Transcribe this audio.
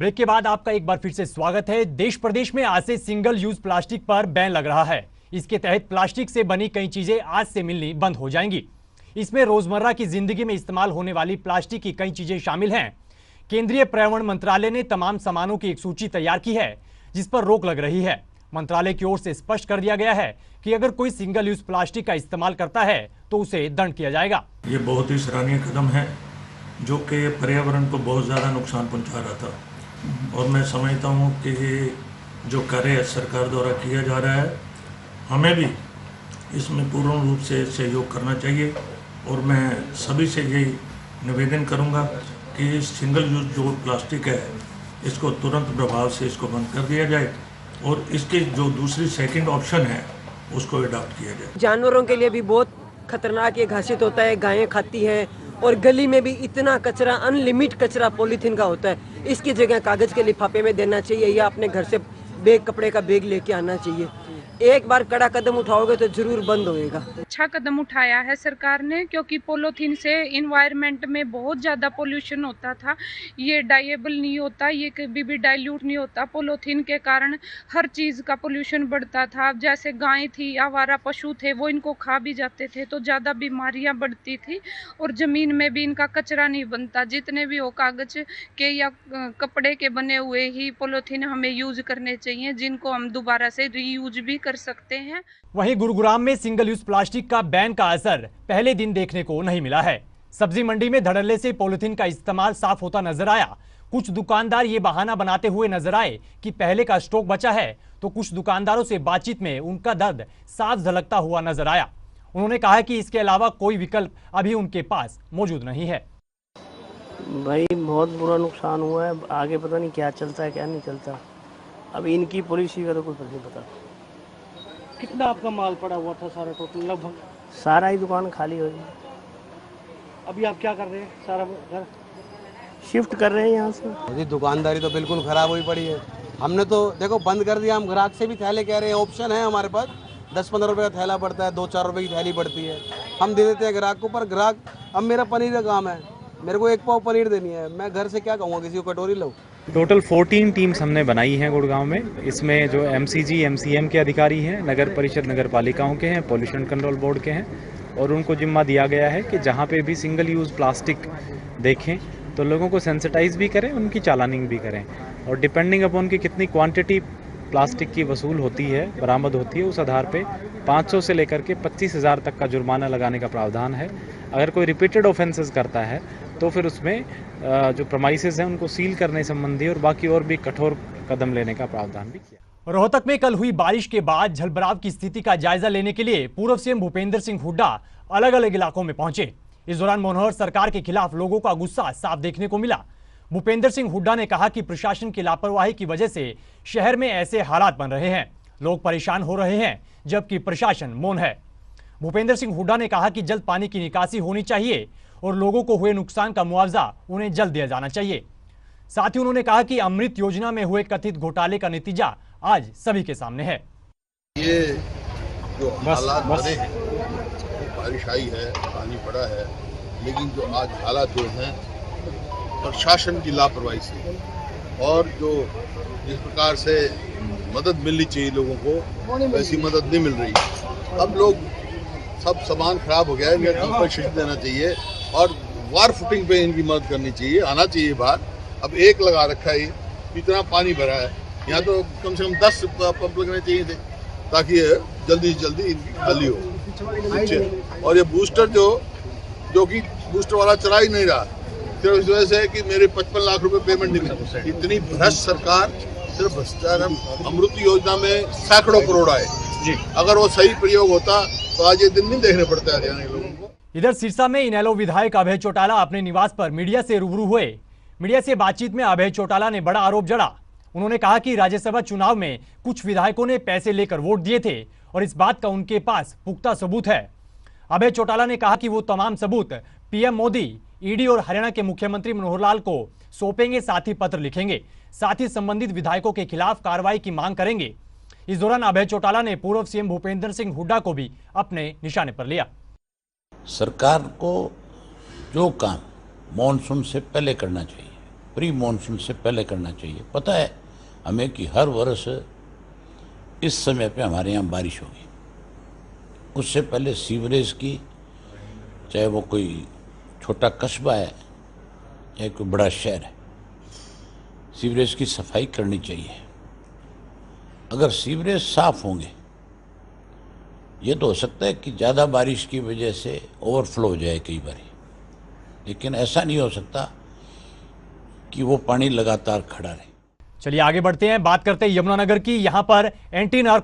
Break के बाद आपका एक बार फिर से स्वागत है। देश प्रदेश में आज से सिंगल यूज प्लास्टिक पर बैन लग रहा है। इसके तहत प्लास्टिक से बनी कई चीजें आज से मिलनी बंद हो जाएंगी। इसमें रोजमर्रा की जिंदगी में इस्तेमाल होने वाली प्लास्टिक की कई चीजें शामिल हैं। केंद्रीय पर्यावरण मंत्रालय ने तमाम सामानों की एक सूची तैयार की है जिस पर रोक लग रही है। मंत्रालय की ओर से स्पष्ट कर दिया गया है कि अगर कोई सिंगल यूज प्लास्टिक का इस्तेमाल करता है तो उसे दंड किया जाएगा। ये बहुत ही सराहनीय कदम है जो कि पर्यावरण को बहुत ज़्यादा नुकसान पहुंचा रहा था, और मैं समझता हूं कि जो कार्य सरकार द्वारा किया जा रहा है हमें भी इसमें पूर्ण रूप से सहयोग करना चाहिए। और मैं सभी से यही निवेदन करूंगा कि सिंगल यूज जो प्लास्टिक है इसको तुरंत प्रभाव से इसको बंद कर दिया जाए और इसके जो दूसरी सेकंड ऑप्शन है उसको अडॉप्ट किया जाए। जानवरों के लिए भी बहुत खतरनाक ये घासित होता है, गायें खाती हैं, और गली में भी इतना कचरा, अनलिमिट कचरा पॉलीथीन का होता है। इसकी जगह कागज के लिफाफे में देना चाहिए या अपने घर से बैग, कपड़े का बैग लेके आना चाहिए। एक बार कड़ा कदम उठाओगे तो जरूर बंद होएगा। अच्छा कदम उठाया है सरकार ने, क्योंकि पॉलीथीन से इन्वायरमेंट में बहुत ज़्यादा पोल्यूशन होता था। ये डाइएबल नहीं होता, ये कभी भी डाइल्यूट नहीं होता। पॉलीथीन के कारण हर चीज़ का पोल्यूशन बढ़ता था। जैसे गाय थी, आवारा पशु थे, वो इनको खा भी जाते थे तो ज़्यादा बीमारियां बढ़ती थी। और ज़मीन में भी इनका कचरा नहीं बनता। जितने भी हो कागज के या कपड़े के बने हुए ही पॉलीथीन हमें यूज करने चाहिए, जिनको हम दोबारा से रीयूज भी कर सकते हैं। वहीं गुरुग्राम में सिंगल यूज प्लास्टिक का बैन का असर पहले दिन देखने को नहीं मिला है। सब्जी मंडी में धड़ल्ले से पॉलिथीन का इस्तेमाल साफ होता नजर आया। कुछ दुकानदार ये बहाना बनाते हुए नजर आए कि पहले का स्टॉक बचा है, तो कुछ दुकानदारों से बातचीत में उनका दर्द साफ झलकता हुआ नजर आया। उन्होंने कहा कि इसके अलावा कोई विकल्प अभी उनके पास मौजूद नहीं है। भाई बहुत बुरा नुकसान हुआ है, आगे पता नहीं क्या चलता है क्या नहीं चलता। अब इनकी पॉलिसी का तो कुछ नहीं पता। कितना आपका माल पड़ा हुआ था सारा टोटल? लगभग सारा ही दुकान खाली हो गई। अभी आप क्या कर रहे हैं? सारा घर शिफ्ट कर रहे हैं यहाँ से। दुकानदारी तो बिल्कुल खराब हुई पड़ी है। हमने तो देखो बंद कर दिया। हम ग्राहक से भी थैले कह रहे हैं, ऑप्शन है हमारे पास, 10-15 रुपये का थैला पड़ता है, 2-4 रुपये की थैली पड़ती है, हम दे देते हैं ग्राहक को। पर ग्राहक, अब मेरा पनीर का काम है, मेरे को 1 पाव पनीर देनी है, मैं घर से क्या कहूँगा किसी को कटोरी लो। टोटल 14 टीम्स हमने बनाई हैं गुड़गांव में। इसमें जो एमसीजी, एमसीएम के अधिकारी हैं, नगर परिषद, नगर पालिकाओं के हैं, पॉल्यूशन कंट्रोल बोर्ड के हैं, और उनको जिम्मा दिया गया है कि जहां पे भी सिंगल यूज़ प्लास्टिक देखें तो लोगों को सेंसिटाइज भी करें, उनकी चालानिंग भी करें, और डिपेंडिंग अपॉन की कितनी क्वांटिटी प्लास्टिक की वसूल होती है, बरामद होती है, उस आधार पे 500 से लेकर के 25,000 तक का जुर्माना लगाने का प्रावधान है। अगर कोई रिपीटेड ऑफेंसेस करता है तो फिर उसमें जो प्रमाइसेस हैं उनको सील करने संबंधी और बाकी और भी कठोर कदम लेने का प्रावधान भी किया। रोहतक में कल हुई बारिश के बाद जलभराव की स्थिति का जायजा लेने के लिए पूर्व सीएम भूपेंद्र सिंह हुड्डा अलग अलग इलाकों में पहुंचे। इस दौरान मनोहर सरकार के खिलाफ लोगों का गुस्सा साफ देखने को मिला। भूपेंद्र सिंह हुड्डा ने कहा कि प्रशासन की लापरवाही की वजह से शहर में ऐसे हालात बन रहे हैं, लोग परेशान हो रहे हैं, जबकि प्रशासन मौन है। भूपेंद्र सिंह हुड्डा ने कहा कि जल्द पानी की निकासी होनी चाहिए और लोगों को हुए नुकसान का मुआवजा उन्हें जल्द दिया जाना चाहिए। साथ ही उन्होंने कहा कि अमृत योजना में हुए कथित घोटाले का नतीजा आज सभी के सामने है। ये जो हालात बने हैं, बारिश आई है, पानी पड़ा है, लेकिन जो आज हालात जो हैं प्रशासन की लापरवाही से, और जो जिस प्रकार से मदद मिलनी चाहिए लोगों को वैसी मदद नहीं मिल रही। अब लोग सब सामान खराब हो गया है, इन्हें कंपनसेशन देना चाहिए और वार फुटिंग पे इनकी मदद करनी चाहिए, आना चाहिए बाहर। अब एक लगा रखा है, इतना पानी भरा है, यहाँ तो कम से कम 10 पंप लगने चाहिए थे ताकि जल्दी से जल्दी इनकी खाली हो। और ये बूस्टर जो कि बूस्टर वाला चला ही नहीं रहा, सिर्फ इस वजह से कि मेरे 55 लाख रुपए पेमेंट नहीं मिली। इतनी भ्रष्ट सरकार, सिर्फ भ्रष्टाचार। अमृत योजना में सैकड़ों करोड़ आए, अगर वो सही प्रयोग होता तो आज ये दिन नहीं देखने पड़ते हरियाणा के लोगों को। इधर सिरसा में इनेलो विधायक अभय चौटाला अपने निवास पर मीडिया से रूबरू हुए। मीडिया से बातचीत में अभय चौटाला ने बड़ा आरोप जड़ा। उन्होंने कहा कि राज्यसभा चुनाव में कुछ विधायकों ने पैसे लेकर वोट दिए थे और इस बात का उनके पास पुख्ता सबूत है। अभय चौटाला ने कहा कि वो तमाम सबूत पीएम मोदी, ईडी और हरियाणा के मुख्यमंत्री मनोहर लाल को सौंपेंगे, साथ ही पत्र लिखेंगे, साथ ही संबंधित विधायकों के खिलाफ कार्रवाई की मांग करेंगे। इस दौरान अभय चौटाला ने पूर्व सीएम भूपेंद्र सिंह हुड्डा को भी अपने निशाने पर लिया। सरकार को जो काम मॉनसून से पहले करना चाहिए प्री मॉनसून से पहले करना चाहिए। पता है हमें कि हर वर्ष इस समय पे हमारे यहाँ बारिश होगी, उससे पहले सीवरेज की, चाहे वो कोई छोटा कस्बा है या कोई बड़ा शहर है, सीवरेज की सफाई करनी चाहिए। अगर सीवरेज साफ होंगे, ये तो हो सकता है कि ज़्यादा बारिश की वजह से ओवरफ्लो हो जाए कई बार, लेकिन ऐसा नहीं हो सकता कि वो पानी लगातार खड़ा रहे। चलिए आगे बढ़ते हैं, बात करते हैं यमुनानगर की। यहाँ पर एंटी नार्को